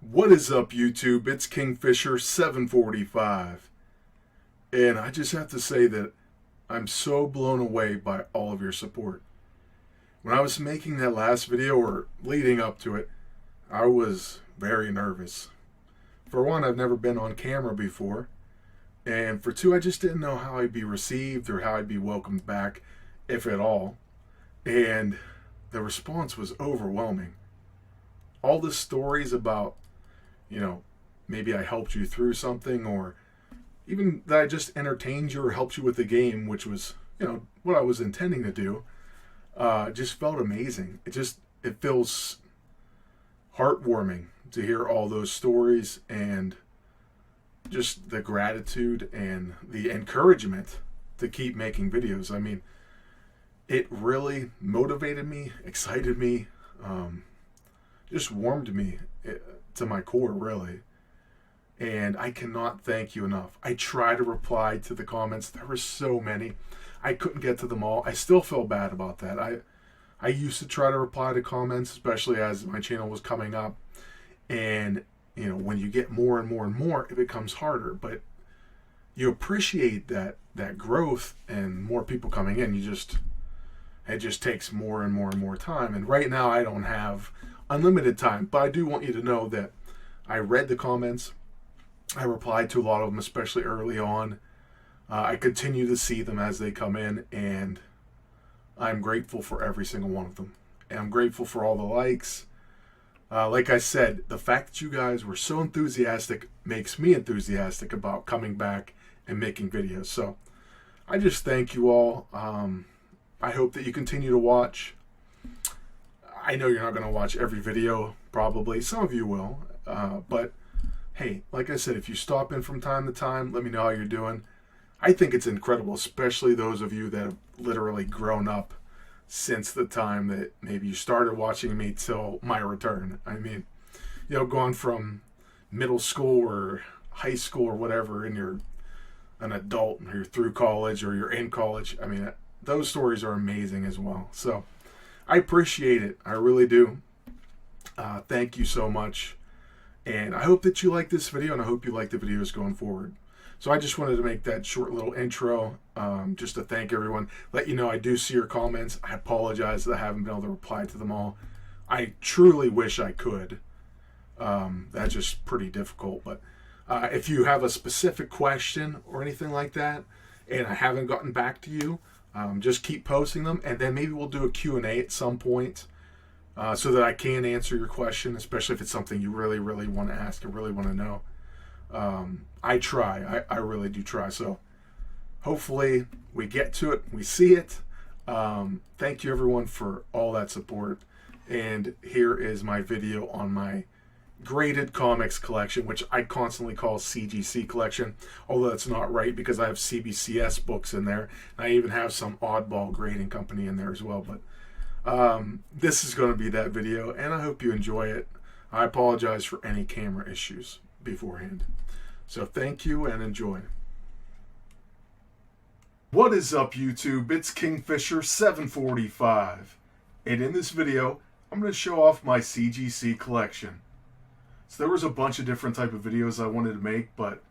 What is up, YouTube? It's Kingfisher 745. And I just have to say that I'm so blown away by all of your support. When I was making that last video, or leading up to it, I was very nervous. For one, I've never been on camera before. And for two, I just didn't know how I'd be received or how I'd be welcomed back, if at all. And the response was overwhelming. All the stories about maybe I helped you through something, or even that I just entertained you or helped you with the game, which was, what I was intending to do, just felt amazing. It feels heartwarming to hear all those stories and just the gratitude and the encouragement to keep making videos. I mean, it really motivated me, excited me, just warmed me to my core, really. And I cannot thank you enough. I try to reply to the comments. There were so many. I couldn't get to them all. I still feel bad about that. I used to try to reply to comments, especially as my channel was coming up. And, when you get more and more and more, it becomes harder. But you appreciate that growth and more people coming in. It just takes more and more and more time. And right now I don't have unlimited time, but I do want you to know that I read the comments. I replied to a lot of them, especially early on. I continue to see them as they come in, and I'm grateful for every single one of them. And I'm grateful for all the likes. Like I said, the fact that you guys were so enthusiastic makes me enthusiastic about coming back and making videos. So I just thank you all. I hope that you continue to watch. I know you're not going to watch every video, probably. Some of you will. But hey, like I said, if you stop in from time to time, let me know how you're doing. I think it's incredible, especially those of you that have literally grown up since the time that maybe you started watching me till my return. I mean, going from middle school or high school or whatever, and you're an adult, or you're through college, or you're in college. I mean, those stories are amazing as well. So I appreciate it. I really do. Thank you so much. And I hope that you like this video, and I hope you like the videos going forward. So I just wanted to make that short little intro, just to thank everyone. Let you know I do see your comments. I apologize that I haven't been able to reply to them all. I truly wish I could. That's just pretty difficult. But if you have a specific question or anything like that, and I haven't gotten back to you, just keep posting them, and then maybe we'll do a Q&A at some point, so that I can answer your question, especially if it's something you really, really want to ask and really want to know. I try. I really do try. So hopefully we get to it. We see it. Thank you, everyone, for all that support. And here is my video on my graded comics collection, which I constantly call CGC collection, although that's not right because I have CBCS books in there. And I even have some oddball grading company in there as well. But this is going to be that video, and I hope you enjoy it. I apologize for any camera issues beforehand. So thank you and enjoy. What is up, YouTube? It's Kingfisher 745. And in this video, I'm going to show off my CGC collection. So there was a bunch of different type of videos I wanted to make, but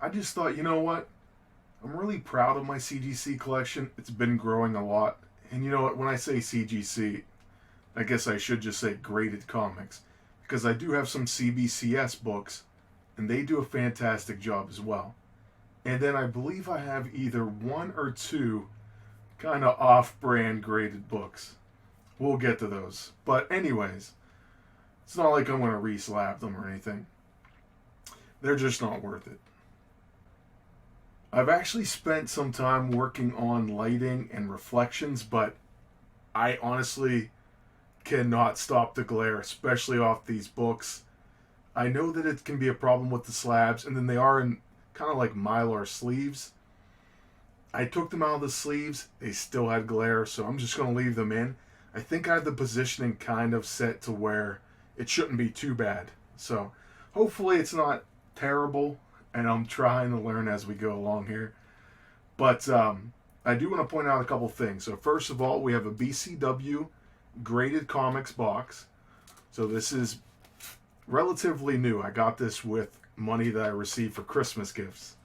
I just thought, you know what? I'm really proud of my CGC collection. It's been growing a lot. And you know what? When I say CGC, I guess I should just say graded comics, because I do have some CBCS books, and they do a fantastic job as well. And then I believe I have either one or two kind of off-brand graded books. We'll get to those. But anyways, it's not like I'm going to re-slap them or anything. They're just not worth it. I've actually spent some time working on lighting and reflections, but I honestly cannot stop the glare, especially off these books. I know that it can be a problem with the slabs, and then they are in kind of like Mylar sleeves. I took them out of the sleeves. They still had glare, so I'm just going to leave them in. I think I have the positioning kind of set to where it shouldn't be too bad. So hopefully it's not terrible, and I'm trying to learn as we go along here. But I do want to point out a couple things. So first of all, we have a BCW graded comics box. So this is relatively new. I got this with money that I received for Christmas gifts.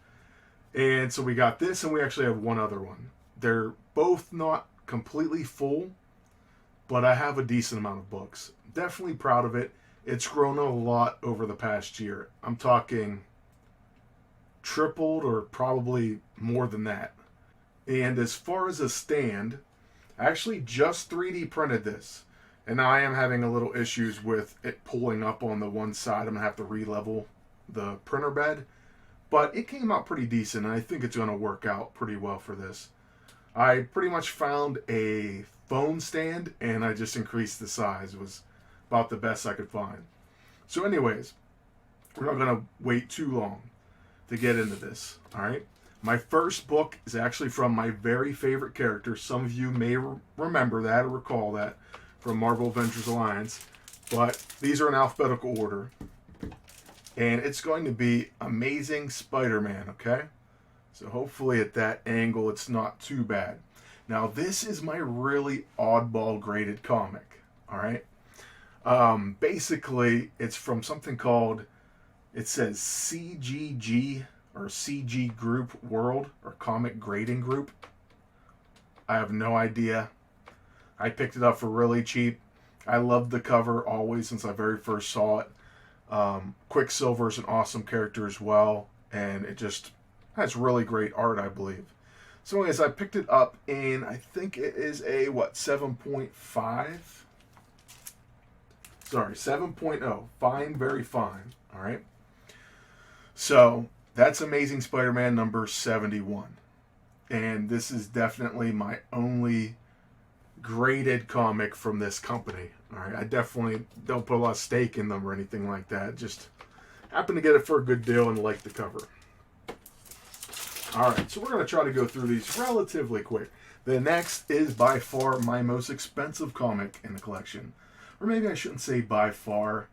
And so we got this, and we actually have one other one. They're both not completely full, but I have a decent amount of books. Definitely proud of it. It's grown a lot over the past year. I'm talking tripled or probably more than that. And as far as a stand, I actually just 3D printed this. And now I am having a little issues with it pulling up on the one side. I'm going to have to re-level the printer bed. But it came out pretty decent, and I think it's going to work out pretty well for this. I pretty much found a phone stand, and I just increased the size. It was about the best I could find. So anyways, we're not going to wait too long to get into this, all right? My first book is actually from my very favorite character. Some of you may remember that or recall that from Marvel Avengers Alliance, but these are in alphabetical order. And it's going to be Amazing Spider-Man, okay? So hopefully at that angle it's not too bad. Now this is my really oddball graded comic, all right? Basically, it's from something called, it says CGG or CG Group World or Comic Grading Group. I have no idea. I picked it up for really cheap. I loved the cover always since I very first saw it. Quicksilver is an awesome character as well, and it just has really great art, I believe. So anyways, I picked it up in, I think it is a, 7.5? Sorry, 7.0. Fine, very fine. All right. So that's Amazing Spider-Man number 71. And this is definitely my only graded comic from this company. All right, I definitely don't put a lot of stake in them or anything like that. Just happened to get it for a good deal and like the cover. All right, so we're going to try to go through these relatively quick. The next is by far my most expensive comic in the collection. Or maybe I shouldn't say by far,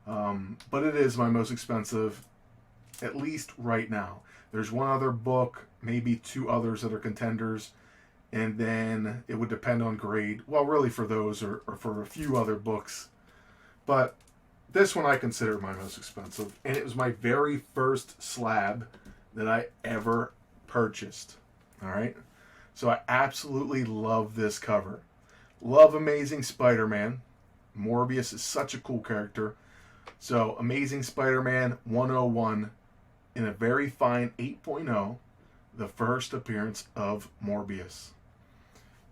but it is my most expensive, at least right now. There's one other book, maybe two others that are contenders, and then it would depend on grade. Well, really for those or for a few other books. But this one I consider my most expensive, and it was my very first slab that I ever purchased. All right? So I absolutely love this cover. Love Amazing Spider-Man. Morbius is such a cool character. So Amazing Spider-Man 101 in a very fine 8.0, the first appearance of Morbius.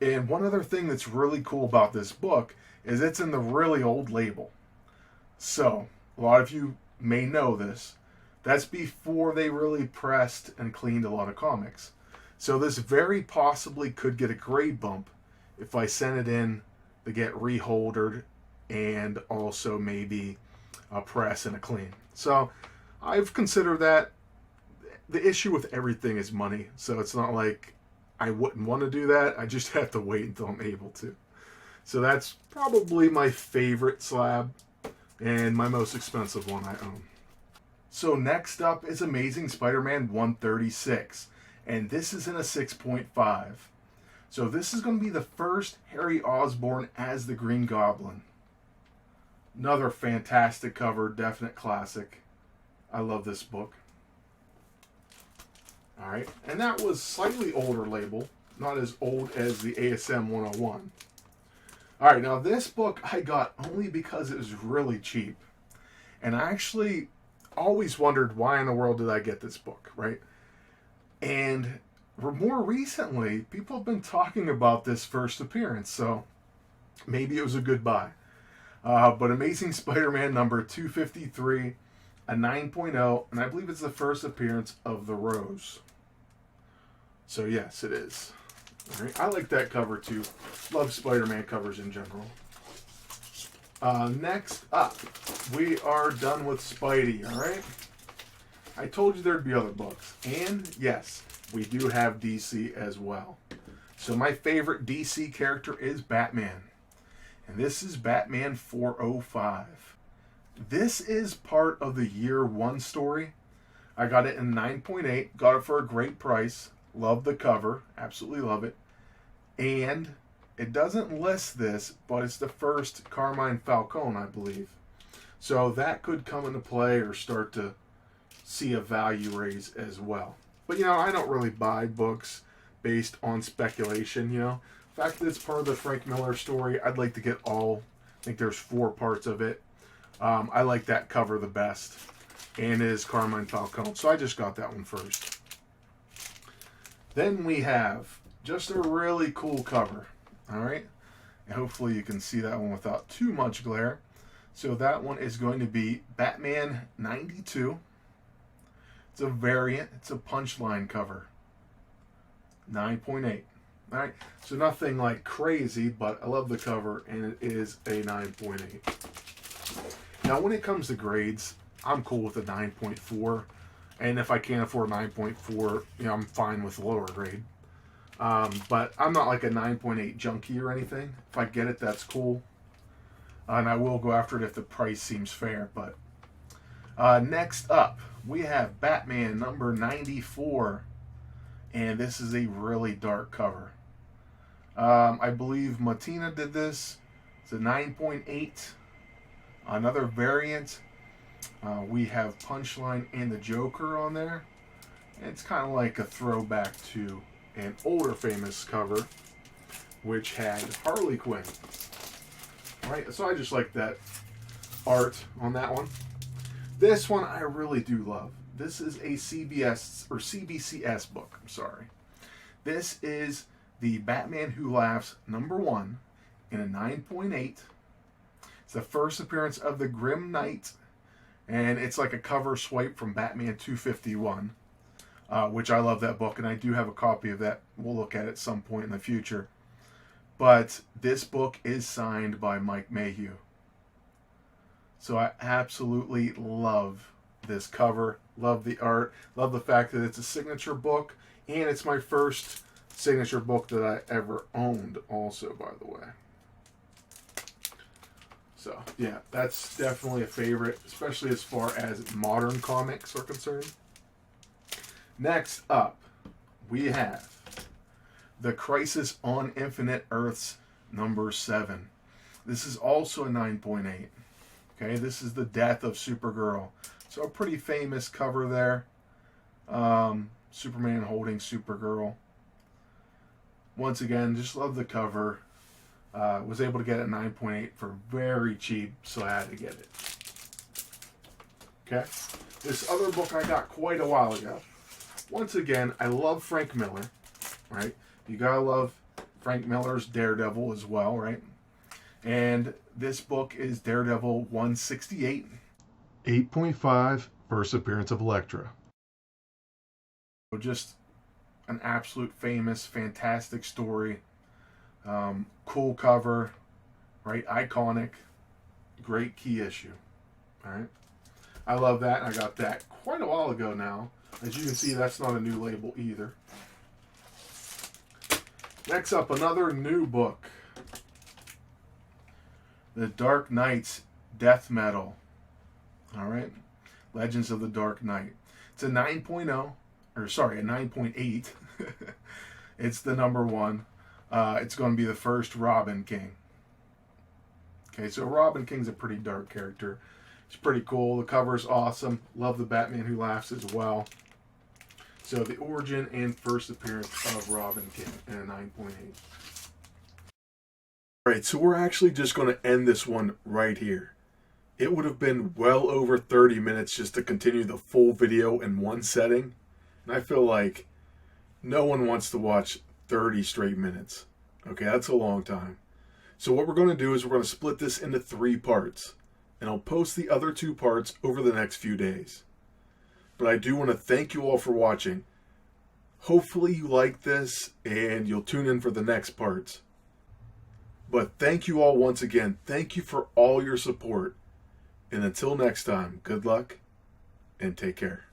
And one other thing that's really cool about this book is it's in the really old label. So, a lot of you may know this. That's before they really pressed and cleaned a lot of comics. So this very possibly could get a grade bump if I send it in to get reholdered and also maybe a press and a clean. So I've considered that. The issue with everything is money. So it's not like I wouldn't want to do that. I just have to wait until I'm able to. So that's probably my favorite slab and my most expensive one I own. So next up is Amazing Spider-Man 136. And this is in a 6.5. So this is going to be the first Harry Osborn as the Green Goblin. Another fantastic cover, definite classic. I love this book. All right, and that was slightly older label, not as old as the ASM 101. All right, now this book I got only because it was really cheap. And I actually always wondered why in the world did I get this book, right? And more recently, people have been talking about this first appearance, so maybe it was a good buy. But Amazing Spider-Man number 253, a 9.0, and I believe it's the first appearance of the Rose. So yes, it is. All right. I like that cover too. Love Spider-Man covers in general. Next up, we are done with Spidey, all right? I told you there'd be other books. And yes, we do have DC as well. So my favorite DC character is Batman. And this is Batman 405. This is part of the Year 1 story. I got it in 9.8. Got it for a great price. Love the cover. Absolutely love it. And it doesn't list this, but it's the first Carmine Falcone, I believe. So that could come into play or start to see a value raise as well. But, you know, I don't really buy books based on speculation, you know. The fact that it's part of the Frank Miller story, I'd like to get all, I think there's 4 parts of it. I like that cover the best, and is Carmine Falcone. So I just got that one first. Then we have just a really cool cover, all right? And hopefully you can see that one without too much glare. So that one is going to be Batman 92. It's a variant. It's a punchline cover. 9.8. All right. So nothing like crazy, but I love the cover, and it is a 9.8. Now, when it comes to grades, I'm cool with a 9.4. And if I can't afford 9.4, you know, I'm fine with lower grade. But I'm not like a 9.8 junkie or anything. If I get it, that's cool. And I will go after it if the price seems fair. But next up, we have Batman number 94. And this is a really dark cover. I believe Matina did this. It's a 9.8. Another variant. We have Punchline and the Joker on there. And it's kind of like a throwback to an older famous cover, which had Harley Quinn. Right, so I just like that art on that one. This one I really do love. This is a CBCS book. I'm sorry. This is the Batman Who Laughs #1 in a 9.8. It's the first appearance of the Grim Knight, and it's like a cover swipe from Batman 251, which I love that book, and I do have a copy of that. We'll look at it some point in the future. But this book is signed by Mike Mayhew. So I absolutely love this cover, love the art, love the fact that it's a signature book, and it's my first signature book that I ever owned also, by the way. So, yeah, that's definitely a favorite, especially as far as modern comics are concerned. Next up, we have The Crisis on Infinite Earths #7. This is also a 9.8. Okay, this is the death of Supergirl. So a pretty famous cover there. Superman holding Supergirl. Once again, just love the cover. Was able to get it at 9.8 for very cheap, so I had to get it. Okay, this other book I got quite a while ago. Once again, I love Frank Miller, right? You gotta love Frank Miller's Daredevil as well, right? And this book is Daredevil 168. 8.5, first appearance of Elektra. So just an absolute famous, fantastic story. Cool cover, right? Iconic. Great key issue. All right. I love that. I got that quite a while ago now. As you can see, that's not a new label either. Next up, another new book. The Dark Knight's Death Metal. All right. Legends of the Dark Knight. It's a 9.0, or sorry, a 9.8. It's the #1. It's going to be the first Robin King. Okay, so Robin King's a pretty dark character. It's pretty cool. The cover's awesome. Love the Batman Who Laughs as well. So the origin and first appearance of Robin King in a 9.8. Alright, so we're actually just going to end this one right here. It would have been well over 30 minutes just to continue the full video in one setting. And I feel like no one wants to watch 30 straight minutes. Okay, that's a long time. So what we're going to do is we're going to split this into 3 parts. And I'll post the other 2 parts over the next few days. But I do want to thank you all for watching. Hopefully you like this and you'll tune in for the next parts. But thank you all once again. Thank you for all your support. And until next time, good luck and take care.